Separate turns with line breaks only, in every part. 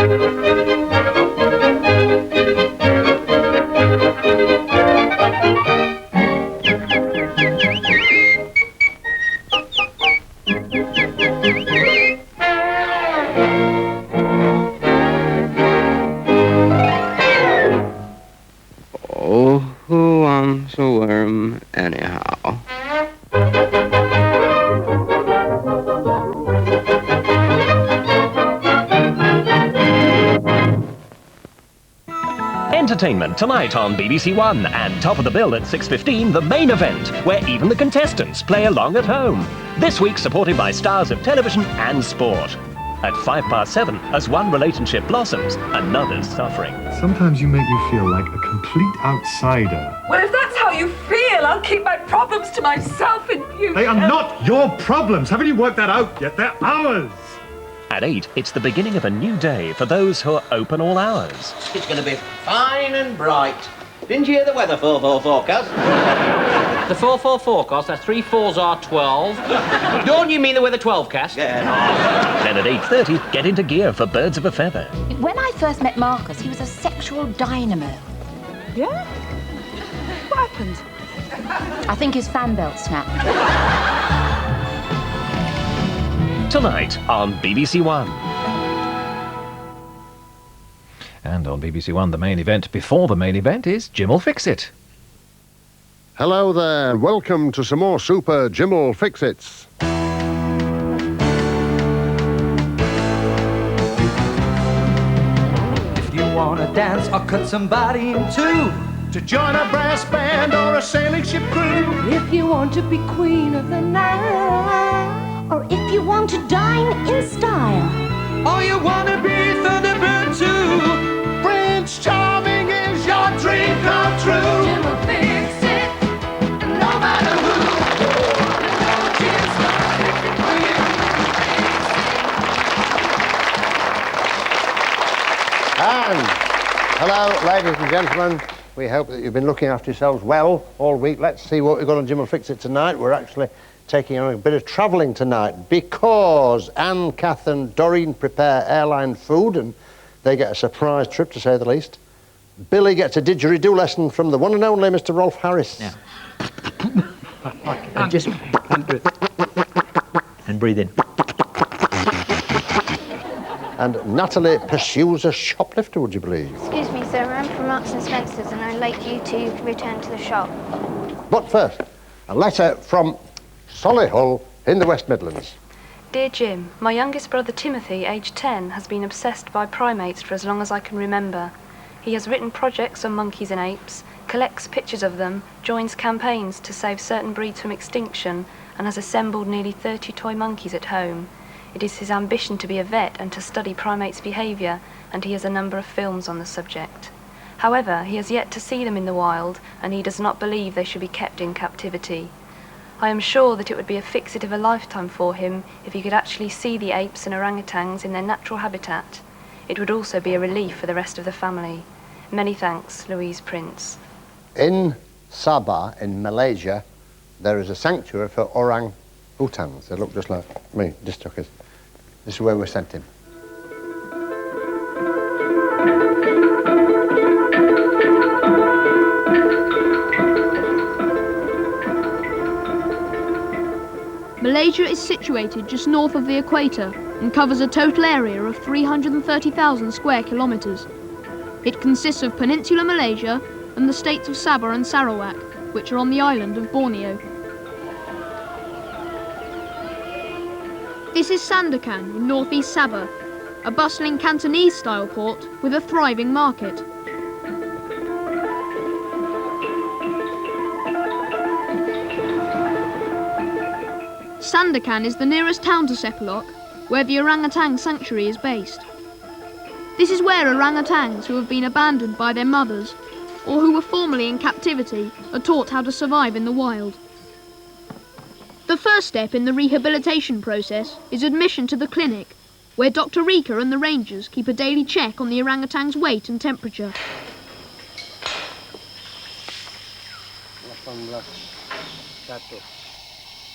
Who wants a worm anyhow?
Entertainment tonight on BBC1 and top of the bill at 6:15, the main event, where even the contestants play along at home. This week supported by stars of television and sport. At 7:05, as one relationship blossoms, another's suffering.
Sometimes you make me feel like a complete outsider.
Well, if that's how you feel, I'll keep my problems to myself and you...
They are not your problems. Haven't you worked that out yet? They're ours.
At 8, it's the beginning of a new day for those who are open all hours.
It's going to be fine and bright. Didn't you hear the weather 4-4 forecast?
The 4-4 forecast, that's 3 4s are 12. Don't you mean the weather 12 cast?
Yeah.
Then at 8:30, get into gear for Birds of a Feather.
When I first met Marcus, he was a sexual dynamo.
Yeah? What happened?
I think his fan belt snapped.
Tonight on BBC1.
And on BBC1, the main event before the main event is Jim'll Fix It.
Hello there, welcome to some more super Jim'll Fix It's.
If you want to dance or cut somebody in two, to join a brass band or a sailing ship crew,
if you want to be queen of the night, or if you want to dine in style,
or you want to be Thunderbird too, Prince Charming is your dream come true.
Jim will fix it, no matter who.
And hello, ladies and gentlemen. We hope that you've been looking after yourselves well all week. Let's see what we've got on Jim'll Fix It tonight. We're actually taking on a bit of travelling tonight because Anne, Kath and Doreen prepare airline food and they get a surprise trip, to say the least. Billy gets a didgeridoo lesson from the one and only Mr. Rolf Harris.
Yeah. Just and breathe in.
And Natalie pursues a shoplifter, would you believe?
Excuse me, sir. I'm from Marks and Spencer's and I'd like you to return to the shop.
But first, a letter from Solihull in the West Midlands.
Dear Jim, my youngest brother Timothy, aged 10, has been obsessed by primates for as long as I can remember. He has written projects on monkeys and apes, collects pictures of them, joins campaigns to save certain breeds from extinction, and has assembled nearly 30 toy monkeys at home. It is his ambition to be a vet and to study primates' behaviour, and he has a number of films on the subject. However, he has yet to see them in the wild, and he does not believe they should be kept in captivity. I am sure that it would be a fix-it of a lifetime for him if he could actually see the apes and orangutans in their natural habitat. It would also be a relief for the rest of the family. Many thanks, Louise Prince.
In Sabah, in Malaysia, there is a sanctuary for orangutans. They look just like me, disc jockeys. This is where we sent him.
Malaysia is situated just north of the equator and covers a total area of 330,000 square kilometres. It consists of Peninsular Malaysia and the states of Sabah and Sarawak, which are on the island of Borneo. This is Sandakan in northeast Sabah, a bustling Cantonese-style port with a thriving market. Sandakan is the nearest town to Sepalok, where the orangutan sanctuary is based. This is where orangutans who have been abandoned by their mothers or who were formerly in captivity are taught how to survive in the wild. The first step in the rehabilitation process is admission to the clinic, where Dr. Rika and the rangers keep a daily check on the orangutan's weight and temperature.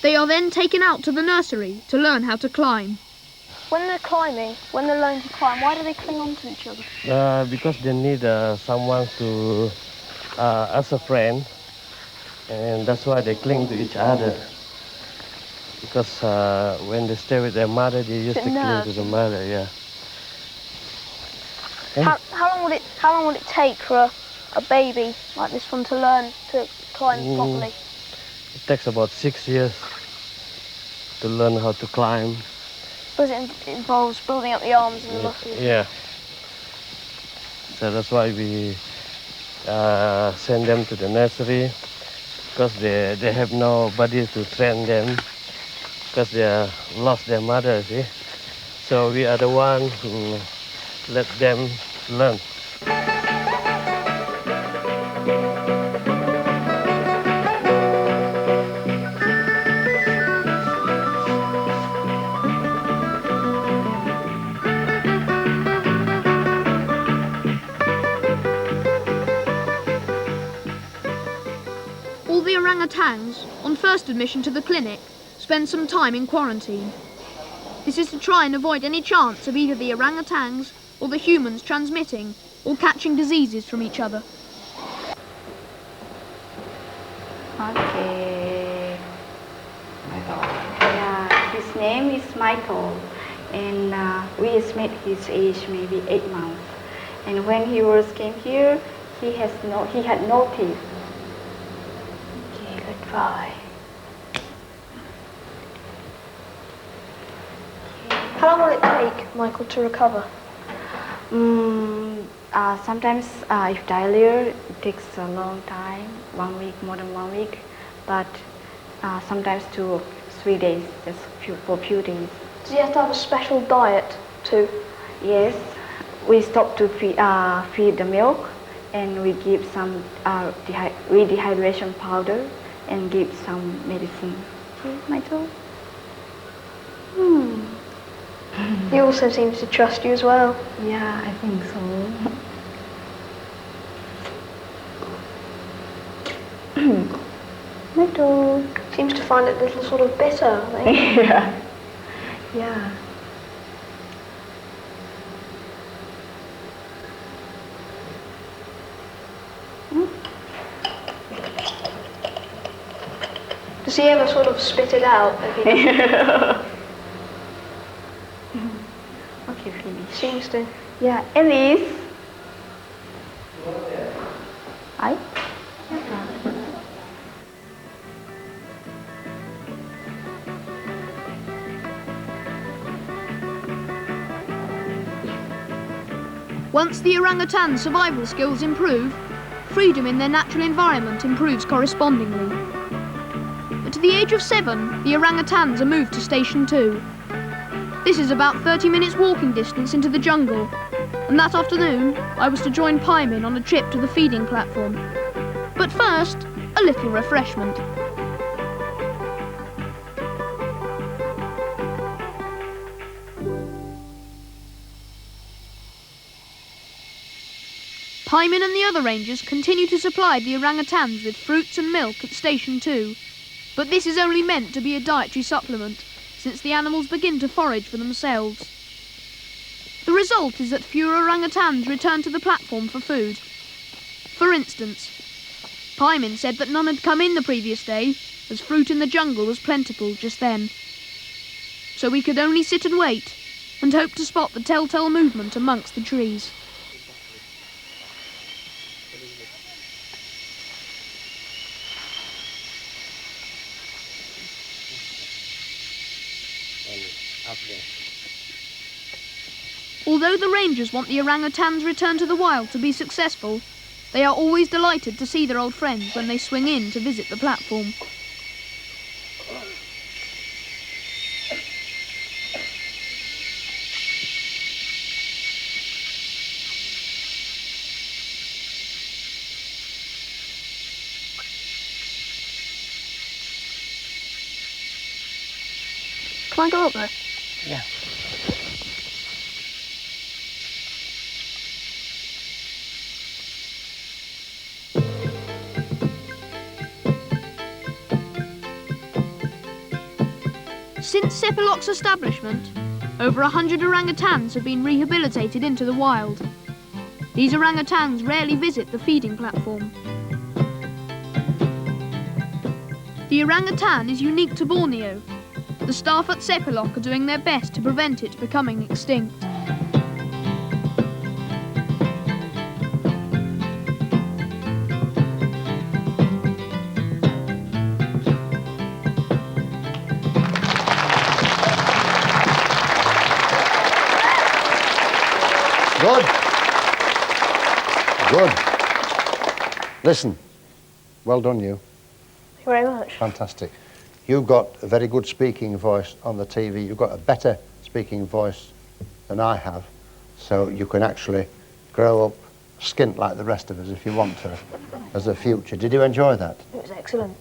They are then taken out to the nursery to learn how to climb.
When they're climbing, when they're learning to climb, why do they cling on to each other?
Because they need someone to, as a friend, and that's why they cling to each other. Because when they stay with their mother, they used to cling to the mother, yeah.
How long would it take for a baby like this one to learn to climb properly?
It takes about 6 years to learn how to climb.
Because it involves building up the arms and the muscles.
Yeah. So that's why we send them to the nursery, because they have nobody to train them, because they lost their mother, see? So we are the one who let them learn.
All the orangutans, on first admission to the clinic, spend some time in quarantine. This is to try and avoid any chance of either the orangutans or the humans transmitting or catching diseases from each other.
Okay. Yeah, his name is Michael, and we estimate his age maybe 8 months. And when he came here, he had no teeth. Okay, goodbye.
How long will it take Michael to recover?
Sometimes if diarrhea, it takes a long time, 1 week, more than 1 week, but sometimes 2 or 3 days, just for a few days.
Does he have to have a special diet too?
Yes, we stop to feed the milk, and we give some rehydration powder and give some medicine. Okay, Michael?
He also seems to trust you as well.
Yeah, I think so.
My dog seems to find it a little sort of bitter.
Yeah. Yeah.
Does he ever sort of spit it out?
Okay, finish.
Seems to.
Yeah, Elise. Hi.
Once the orangutan's survival skills improve, freedom in their natural environment improves correspondingly. At the age of 7, the orangutans are moved to Station 2. This is about 30 minutes walking distance into the jungle, and that afternoon I was to join Piemin on a trip to the feeding platform. But first, a little refreshment. Piemin and the other rangers continue to supply the orangutans with fruits and milk at Station 2, but this is only meant to be a dietary supplement, since the animals begin to forage for themselves. The result is that fewer orangutans return to the platform for food. For instance, Piemin said that none had come in the previous day, as fruit in the jungle was plentiful just then. So we could only sit and wait, and hope to spot the telltale movement amongst the trees. Although the rangers want the orangutans' return to the wild to be successful, they are always delighted to see their old friends when they swing in to visit the platform.
Can I go up there?
Yeah.
Since Sepilok's establishment, over 100 orangutans have been rehabilitated into the wild. These orangutans rarely visit the feeding platform. The orangutan is unique to Borneo. The staff at Sepilok are doing their best to prevent it becoming extinct.
Good. Good. Listen, well done you.
Thank you very much.
Fantastic. You've got a very good speaking voice on the TV. You've got a better speaking voice than I have, so you can actually grow up skint like the rest of us if you want to, as a future. Did you enjoy that?
It was excellent.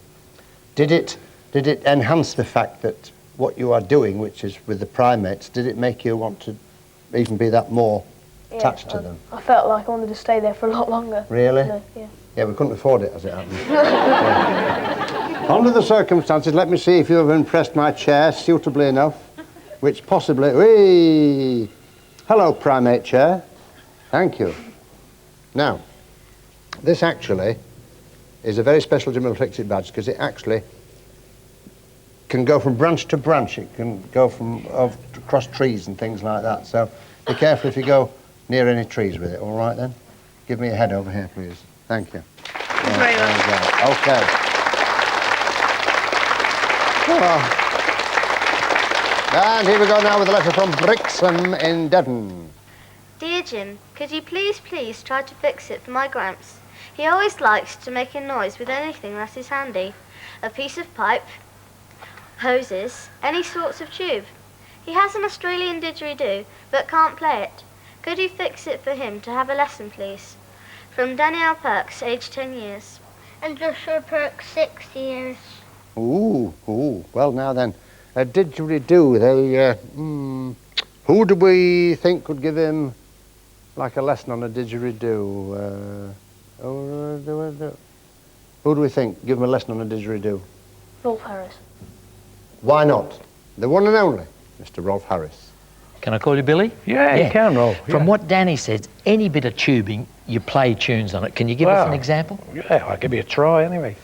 Did it enhance the fact that what you are doing, which is with the primates, did it make you want to even be that more attached to them?
I felt like I wanted to stay there for a lot longer.
Really?
Yeah.
Yeah, we couldn't afford it, as it happens. Yeah. Under the circumstances, let me see if you have impressed my chair suitably enough, which possibly... Whee! Hello, primate chair. Thank you. Now, this actually is a very special Jimmy Fix-It badge because it actually can go from branch to branch. It can go from across trees and things like that. So be careful if you go near any trees with it. All right then? Give me a head over here, please. Thank you.
Thanks very much.
Okay. Oh. And here we go now with a letter from Brixham in Devon.
Dear Jim, could you please try to fix it for my Gramps? He always likes to make a noise with anything that is handy. A piece of pipe, hoses, any sorts of tube. He has an Australian didgeridoo, but can't play it. Could you fix it for him to have a lesson, please? From Danielle Perks, aged 10 years.
And Joshua Perks, 6 years.
Ooh. Well, now then, a didgeridoo, they, who do we think could give him, like, a lesson on a didgeridoo? Who do we think? Give him a lesson on a didgeridoo?
Rolf Harris.
Why not? The one and only, Mr. Rolf Harris.
Can I call you Billy?
Yeah, you can, Rolf.
From what Danny says, any bit of tubing, you play tunes on it. Can you give us an example?
Yeah, I'll give you a try anyway.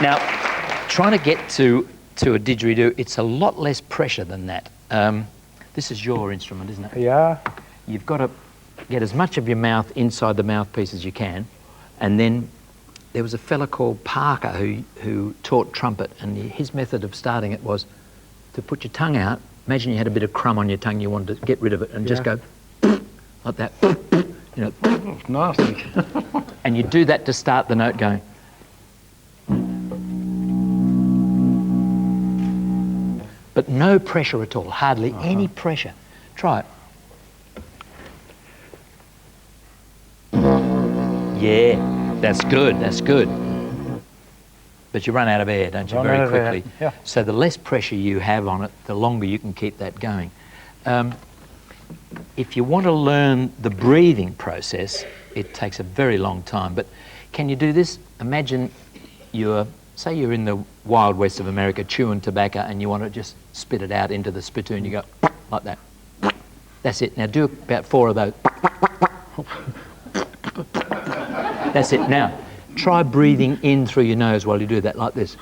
Now, trying to get to a didgeridoo, it's a lot less pressure than that. This is your instrument, isn't it?
Yeah.
You've got to get as much of your mouth inside the mouthpiece as you can, and then there was a fella called Parker who taught trumpet, and his method of starting it was to put your tongue out. Imagine you had a bit of crumb on your tongue, you wanted to get rid of it, and just go like that. You know,
it's nasty.
And you do that to start the note going. But no pressure at all, hardly any pressure. Try it. Yeah, that's good. But you run out of air, don't you, very quickly?
Yeah.
So the less pressure you have on it, the longer you can keep that going. If you want to learn the breathing process, it takes a very long time. But can you do this? Imagine say you're in the wild west of America chewing tobacco and you want to just spit it out into the spittoon. You go like that. That's it. Now do about 4 of those. That's it. Now try breathing in through your nose while you do that, like this.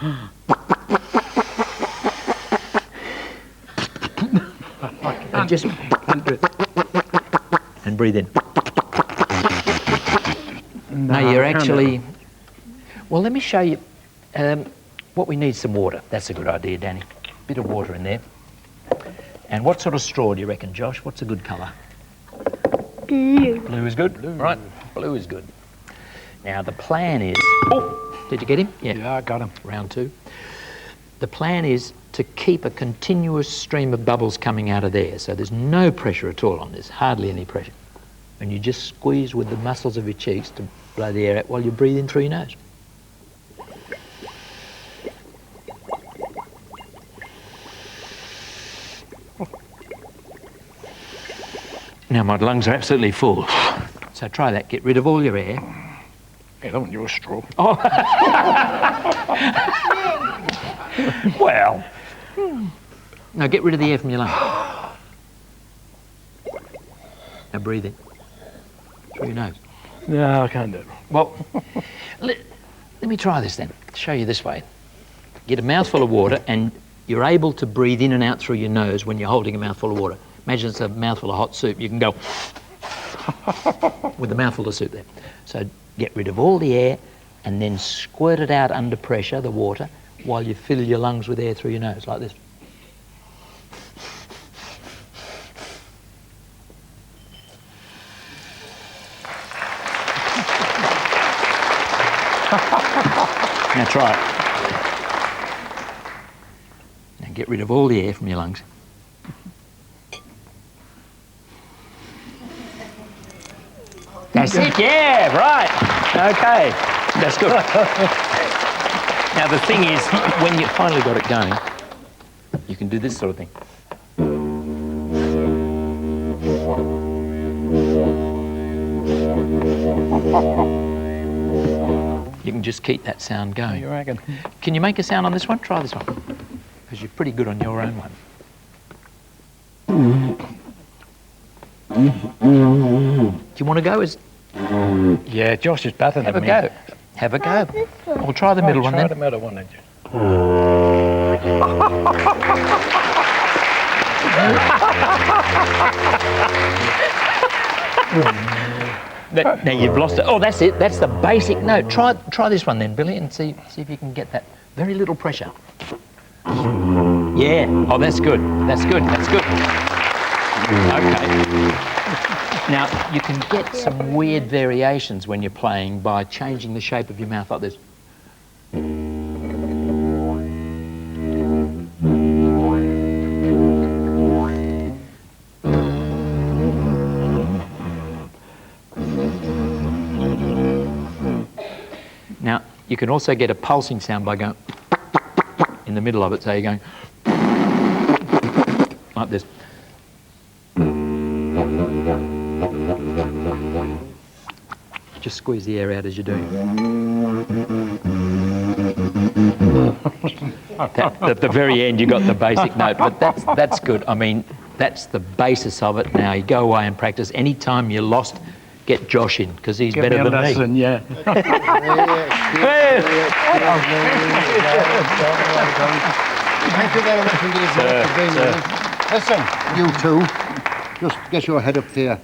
And just and breathe in. No, you're actually... Well, let me show you what we need. Some water. That's a good idea, Danny. Bit of water in there. And what sort of straw do you reckon, Josh? What's a good colour?
Blue.
Blue is good? Blue. Right, blue is good. Now, the plan is... Oh, did you get him?
Yeah, I got him.
Round 2. The plan is to keep a continuous stream of bubbles coming out of there. So there's no pressure at all on this, hardly any pressure. And you just squeeze with the muscles of your cheeks to blow the air out while you breathe in through your nose. Now my lungs are absolutely full. So try that. Get rid of all your air.
I don't want your straw.
Oh. Well. Now get rid of the air from your lungs. Now breathe in. Through your nose.
No, I can't do it.
Well, let me try this then. Show you this way. Get a mouthful of water and you're able to breathe in and out through your nose when you're holding a mouthful of water. Imagine it's a mouthful of hot soup. You can go with a mouthful of soup there. So get rid of all the air and then squirt it out under pressure, the water, while you fill your lungs with air through your nose, like this. Now try it. Now get rid of all the air from your lungs. That's it, yeah, right. Okay, that's good. Now the thing is, when you've finally got it going, you can do this sort of thing. You can just keep that sound going.
You reckon?
Can you make a sound on this one? Try this one. Because you're pretty good on your own one. Do you want to go?
Yeah, Josh is better than me.
Have a go. Have a go. We'll try the middle one then.
Try the middle one then.
Now you've lost it. Oh, that's it. That's the basic note. Try this one then, Billy, and see if you can get that. Very little pressure. Yeah. Oh, that's good. That's good. That's good. Okay. Now you can get some weird variations when you're playing by changing the shape of your mouth like this. Now, you can also get a pulsing sound by going in the middle of it, so you're going like this. Just squeeze the air out as you're doing it. At the very end, you got the basic note, but that's good. I mean, that's the basis of it. Now, you go away and practice. Any time you're lost, get Josh in, because he's better than me.
Yeah.
Thank you very much indeed for being with us. Listen, you two, just get your head up here.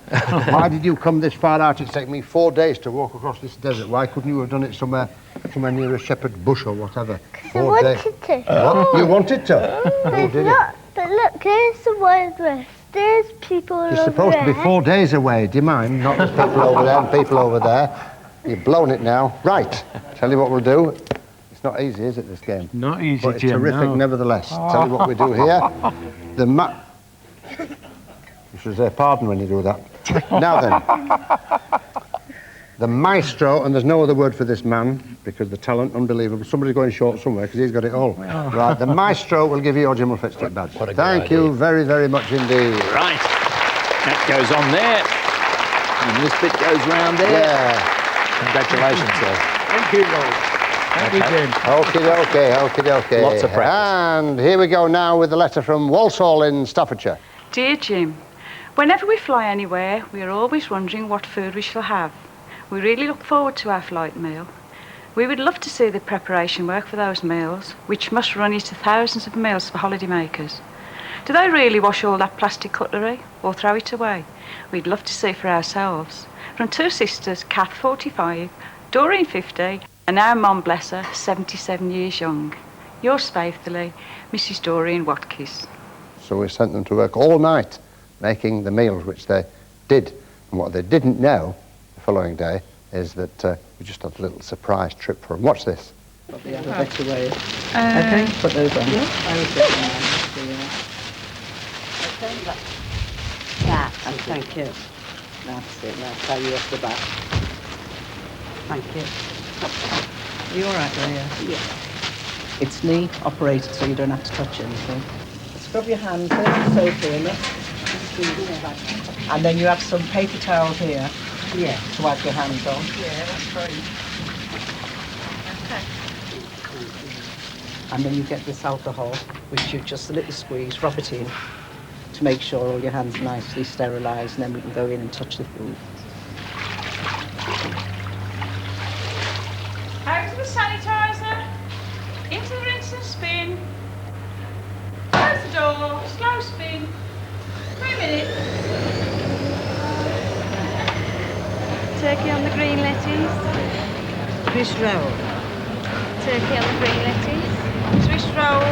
Why did you come this far out? It's taken me 4 days to walk across this desert. Why couldn't you have done it somewhere near a shepherd's bush or whatever? 4 days.
to.
What? You wanted to?
But look, here's the Wild West. There's people over there.
You're supposed to be 4 days away. Do you mind? Not there's people over there and people over there. You've blown it now. Right. Tell you what we'll do. It's not easy, is it, this game?
Not easy,
but it's
Jim,
terrific
no.
nevertheless. Tell you what we do here. You should say pardon when you do that. Now then. The maestro, and there's no other word for this man, because the talent, unbelievable. Somebody's going short somewhere, because he's got it all. Right, the maestro will give you your Jim Fitzgerald badge. Thank you very, very much indeed.
Right. That goes on there. And this bit goes round there.
Yeah.
Congratulations, sir.
Thank you, Lord. Thank you, Jim.
Okay.
Lots of practice.
And here we go now with the letter from Walsall in Staffordshire.
Dear Jim, whenever we fly anywhere, we are always wondering what food we shall have. We really look forward to our flight meal. We would love to see the preparation work for those meals, which must run into thousands of meals for holidaymakers. Do they really wash all that plastic cutlery or throw it away? We'd love to see for ourselves. From two sisters, Kath, 45, Doreen, 50, and our mum, bless her, 77 years young. Yours faithfully, Mrs. Doreen Watkins.
So we sent them to work all night making the meals, which they did. And what they didn't know the following day is that we just had a little surprise trip for them. Watch this.
Put the other bits away. Okay, put those on. Yeah. I would put them on. That, and thank you. That's it, that's how you have the back. Thank you. Are you all right there? Yeah. It's knee operated, so you don't have to touch anything. Scrub your hands in, soap in it. And then you have some paper towels here. Yeah. To wipe your hands on.
Yeah, that's right. Okay.
And then you get this alcohol, which you just a little squeeze, rub it in, to make sure all your hands are nicely sterilised, and then we can go in and touch the food.
Out to the sanitizer, into the rinse and spin, close the door, slow spin, 3 minutes.
Turkey on the green lettuce.
Fish roll.
Turkey on the green lettuce.
Swiss roll.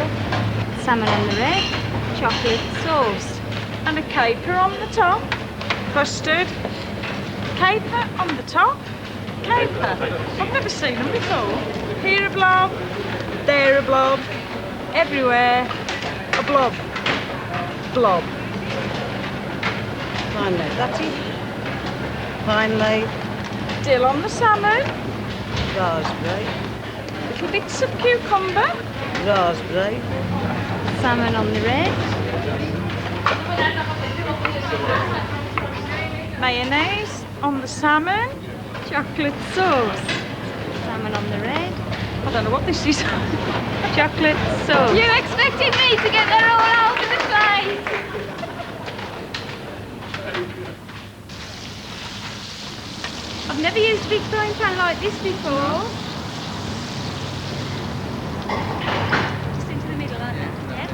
Salmon on the red. Chocolate sauce.
And a caper on the top. Custard. Caper on the top. Caper. I've never seen them before. Here a blob. There a blob. Everywhere. A blob. Blob.
Finally, that's it. Finally.
Dill on the salmon.
Raspberry.
Little bits of cucumber.
Raspberry.
Salmon on the red.
Mayonnaise on the salmon.
Chocolate sauce. Salmon on the red.
I don't know what this is.
Chocolate sauce.
You expected me to get that all over the place. I've never used a big frying pan like this before. Just into the middle, like that. Yeah?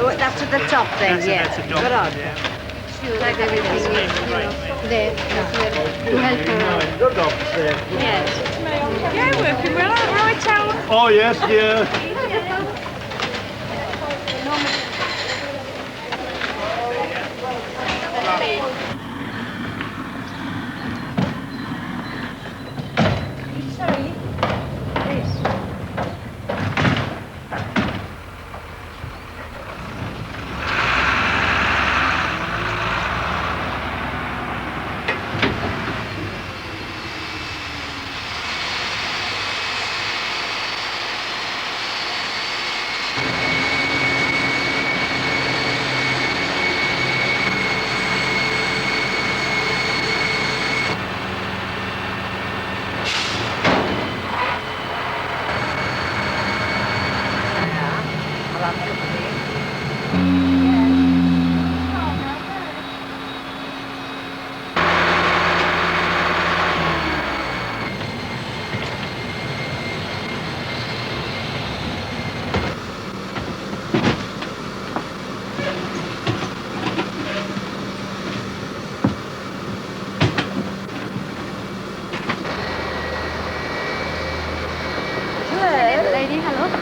Oh, that's at the top then, yeah.
That's a top,
Good on.
yeah.
Like everything is, there, to help her out.
Good dog, there.
Yes.
Yeah, working well, right, Alan?
Oh, yes, yeah.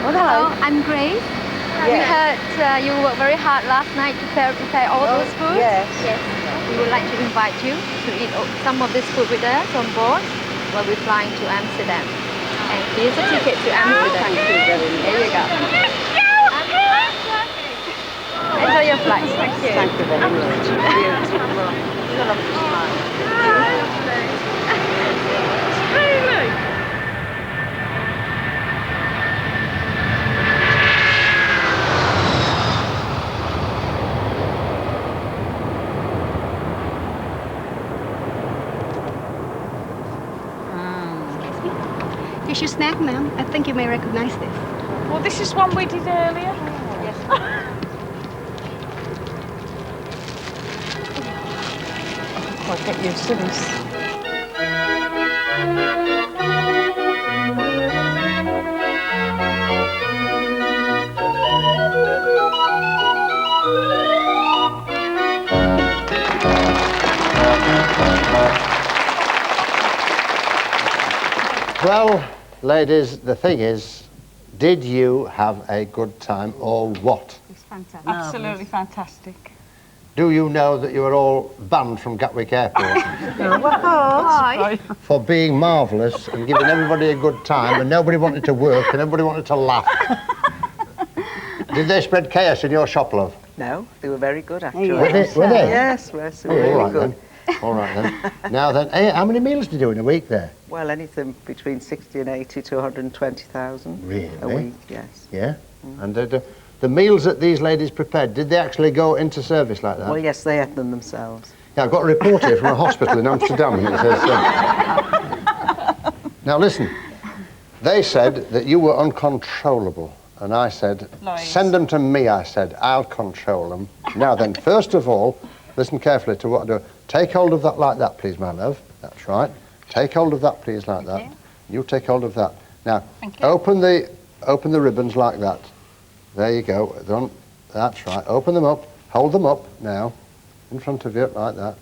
Hello, I'm Grace. We heard you worked very hard last night to prepare all those foods.
Yes.
Yes. We would like to invite you to eat some of this food with us on board while we're flying to Amsterdam. And here's a ticket to Amsterdam.
Thank you very much.
There you go. Enjoy your flight. Thank you.
Thank you very much. Beautiful. You love to smile.
Really?
Here's your snack, ma'am. I think you may recognize this.
Well, this is one we did earlier.
Yes.
I'll get used to this.
Well, ladies, the thing is, did you have a good time or what?
It's fantastic. Absolutely fantastic.
Do you know that you were all banned from Gatwick Airport
Why?
for being marvellous and giving everybody a good time, and nobody wanted to work and everybody wanted to laugh? Did they spread chaos in your shop, love?
No, they were very good, actually.
Were they?
Yes, yes, they were
Oh, all
really
right
good.
then. All right then. Now then, hey, how many meals do you do in a week there?
Well, anything between 60 and 80 to 120,000
Really?
a week, yes.
Yeah? And the meals that these ladies prepared, did they actually go into service like that?
Well, yes, they ate them themselves.
Yeah, I've got a report here from a hospital in Amsterdam, and it says... Now, listen. They said that you were uncontrollable, and I said, send them to me, I said. I'll control them. Now then, first of all, listen carefully to what I do. Take hold of that like that, please, my love. That's right. Take hold of that, please, like that. You take hold of that. Now, open the ribbons like that. There you go. That's right. Open them up. Hold them up now, in front of you, like that.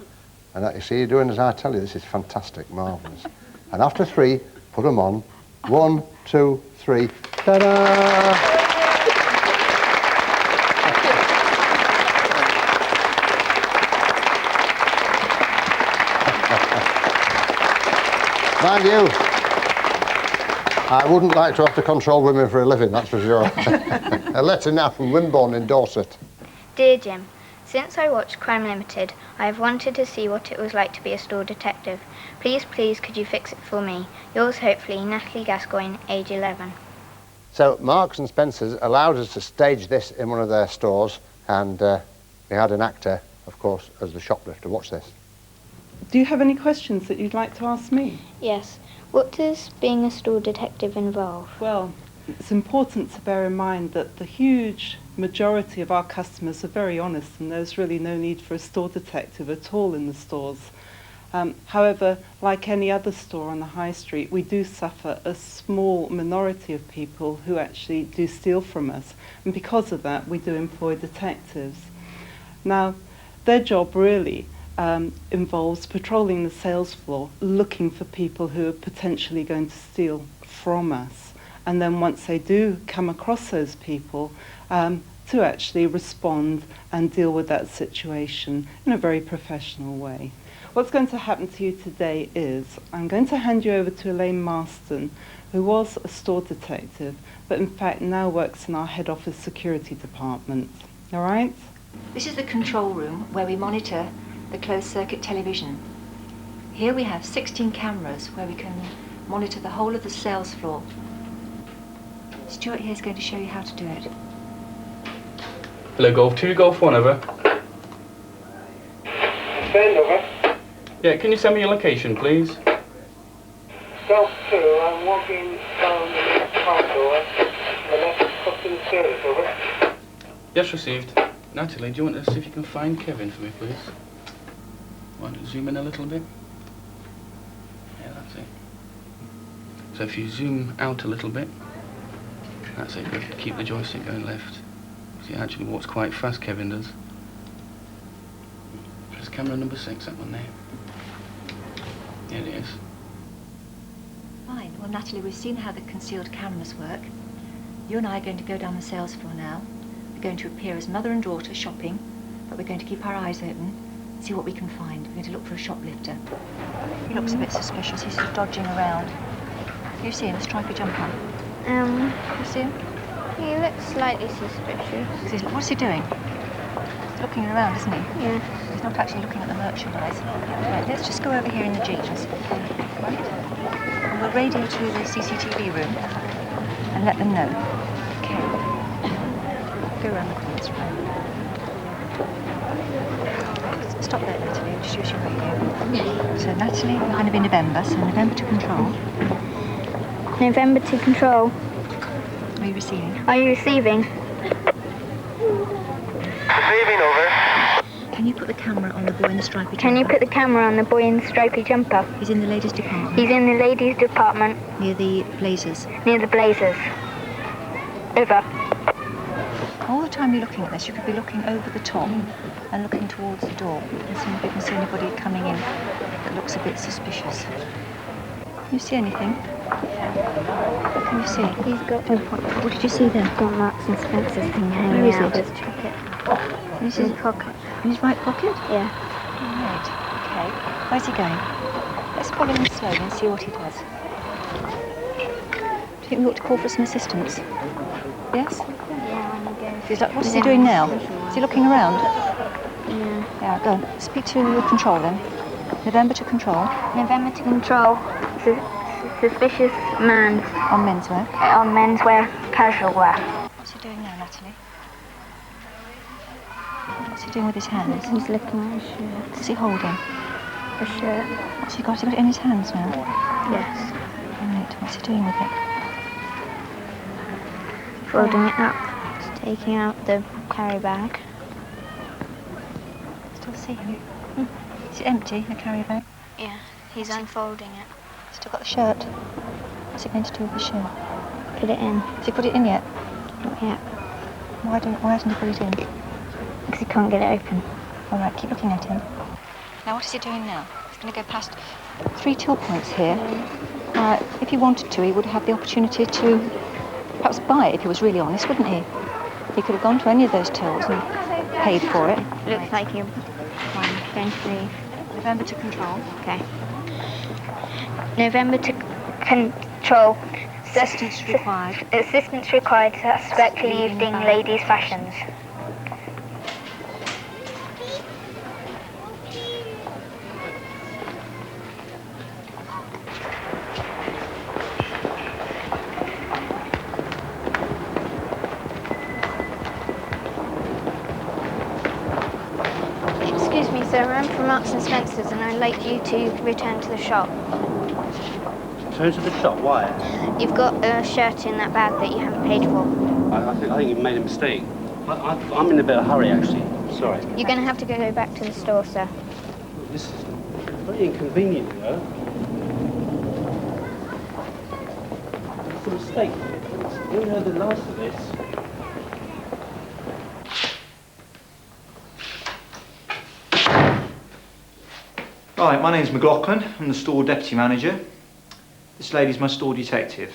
And that, you see, you're doing as I tell you. This is fantastic, marvellous. And after 3, put them on. 1, 2, 3. Ta-da! Mind you, I wouldn't like to have to control women for a living, that's for sure. A letter now from Wimborne in Dorset.
Dear Jim, since I watched Crime Limited, I have wanted to see what it was like to be a store detective. Please, could you fix it for me? Yours hopefully, Natalie Gascoigne, age 11.
So Marks and Spencer's allowed us to stage this in one of their stores, and we had an actor, of course, as the shoplifter. Watch this.
Do you have any questions that you'd like to ask me?
Yes. What does being a store detective involve?
Well, it's important to bear in mind that the huge majority of our customers are very honest, and there's really no need for a store detective at all in the stores. However, like any other store on the high street, we do suffer a small minority of people who actually do steal from us, and because of that we do employ detectives. Now, their job really involves patrolling the sales floor, looking for people who are potentially going to steal from us, and then once they do come across those people, to actually respond and deal with that situation in a very professional way. What's going to happen to you today is I'm going to hand you over to Elaine Marston, who was a store detective, but in fact now works in our head office security department. All right?
This is the control room where we monitor the closed-circuit television. Here we have 16 cameras where we can monitor the whole of the sales floor. Stuart here is going to show you how to do it.
Hello, Golf 2, Golf 1, over.
Send over.
Yeah, can you send me your location, please?
Golf 2, I'm walking down the next corridor, the left customer service, over.
Yes, received. Natalie, do you want to see if you can find Kevin for me, please? Want to zoom in a little bit? Yeah, that's it. So if you zoom out a little bit, that's it, good. Keep the joystick going left. See, he actually walks quite fast, Kevin does. There's camera number 6, that one there. There it is.
Fine. Well, Natalie, we've seen how the concealed cameras work. You and I are going to go down the sales floor now. We're going to appear as mother and daughter shopping, but we're going to keep our eyes open, see what we can find. We're going to look for a shoplifter. He looks a bit suspicious. He's sort of dodging around. You see him, a stripy jumper? You see him?
He looks slightly suspicious.
What's he doing? He's looking around, isn't he?
Yeah.
He's not actually looking at the merchandise. Right, let's just go over here in the jeep. Right? And we'll radio to the CCTV room and let them know. Okay. Go around the corner. Stop there, Natalie. Introduce your radio. So, Natalie, we're going to be November, so November to control.
November to control.
Are you receiving?
Are you receiving?
Receiving, over.
Can you put the camera on the boy in the stripy jumper?
Can you put the camera on the boy in the stripy jumper?
He's in the ladies' department.
He's in the ladies' department.
Near the blazers.
Near the blazers. Over.
All the time you're looking at this, you could be looking over the top and looking towards the door and seeing if you can see anybody coming in that looks a bit suspicious. Can you see anything? What can you see?
He's got...
What did you see there?
He's got Marks and Spencer's thing hanging
Where is
out
it?
his jacket.
Can you see
his pocket?
In his right pocket?
Yeah.
Right, okay. Where's he going? Let's follow him slowly and see what he does. Do you think we ought to call for some assistance? Yes?
Yeah, when he goes...
What is he doing now? Is he looking around?
Yeah.
Yeah, go. Speak to control then. November to control.
November to control. suspicious man.
On menswear?
On menswear, casual wear.
What's he doing now, Natalie? What's he doing with his hands?
He's looking at his shirt.
What's he holding?
A shirt.
What's he got? Has he got it in his hands now?
Yes.
Right, what's he doing with it?
Folding it up. He's taking out the carry bag.
Still see him? Is it empty, the carry bag?
Yeah, he's unfolding it.
Still got the shirt. What's he going to do with the shirt?
Put it in.
Has he put it in yet?
Not yet.
Why hasn't he put it in?
Because he can't get it open.
All right, keep looking at him. Now, what is he doing now? He's going to go past 3 till points here. If he wanted to, he would have the opportunity to perhaps buy it if he was really honest, wouldn't he? He could have gone to any of those tills and paid for it.
Looks like you're going to leave.
November to control.
Okay. November to control.
Assistance required.
Assistance required. Suspect leaving ladies' fashions. Excuse me, sir. I'm from Marks and Spencer's, and I'd like you to return to the shop.
Return to the shop? Why?
You've got a shirt in that bag that you haven't paid for.
I think you've made a mistake. I'm in a bit of a hurry, actually. Sorry.
You're going to have to go back to the store, sir.
This is very inconvenient, you know. It's a mistake. You know the last of this.
Right, my name's McLaughlin. I'm the store deputy manager. This lady's my store detective.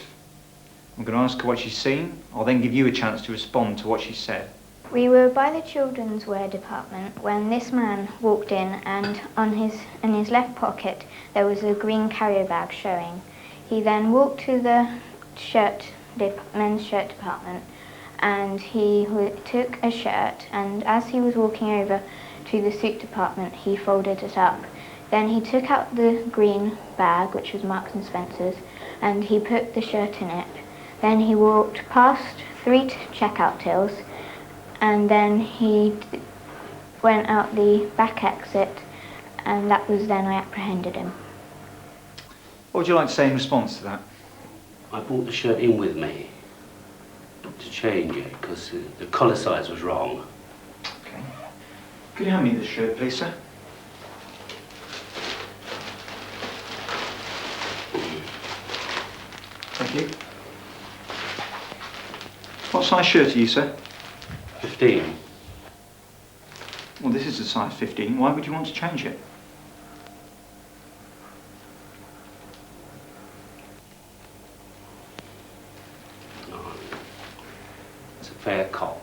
I'm going to ask her what she's seen. I'll then give you a chance to respond to what she said.
We were by the children's wear department when this man walked in, and in his left pocket there was a green carrier bag showing. He then walked to the men's shirt department, and he took a shirt, and as he was walking over to the suit department he folded it up. Then he took out the green bag, which was Marks and Spencer's, and he put the shirt in it. Then he walked past 3 checkout tills, and then he went out the back exit, and that was then I apprehended him.
What would you like to say in response to that?
I brought the shirt in with me to change it because the collar size was wrong.
Okay. Could you hand me this shirt, please, sir? Thank you. What size shirt are you, sir?
15.
Well, this is a size 15. Why would you want to change it?
It's a fair cop.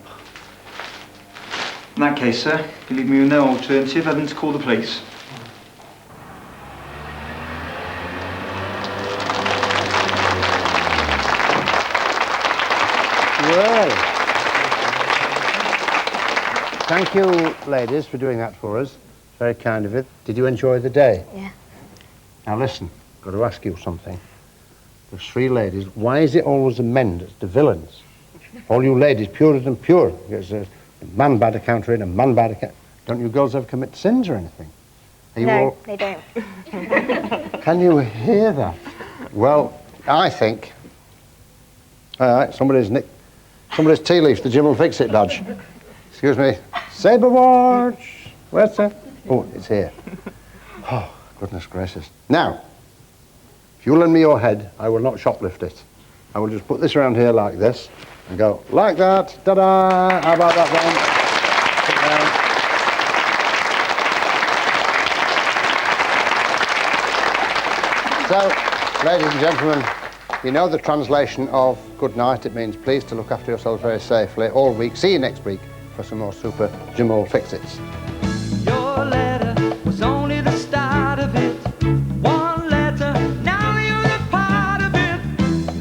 In that case, sir, you leave me with no alternative other than to call the police.
Well, thank you, ladies, for doing that for us. Very kind of it. Did you enjoy the day?
Yeah.
Now listen, I've got to ask you something. There's 3 ladies. Why is it always the men that's the villains? All you ladies, purer than pure. There's a man bad a counter in, a man bad a counter. Don't you girls ever commit sins or anything? Are you all...
they don't.
Can you hear that? Well, I think... All right, somebody's tea leaf, the Jim will fix it badge. Excuse me. Sabre watch. Where's that? Oh, it's here. Oh, goodness gracious. Now, if you lend me your head, I will not shoplift it. I will just put this around here like this and go like that. Ta-da! How about that then? So, ladies and gentlemen, you know the translation of good night. It means please to look after yourselves very safely all week. See you next week for some more super Jim will fix it.
Your letter was only the start of it. One letter, now you're a part of it.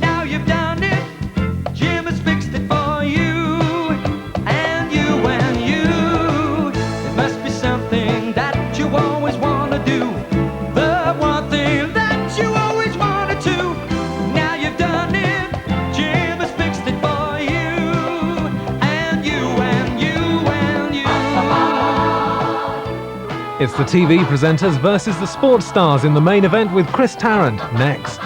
Now you've done it. Jim has fixed it for you. And you and you. It must be something that you always want to do. The one thing that you always wanted to.
It's the TV presenters versus the sports stars in the main event with Chris Tarrant next.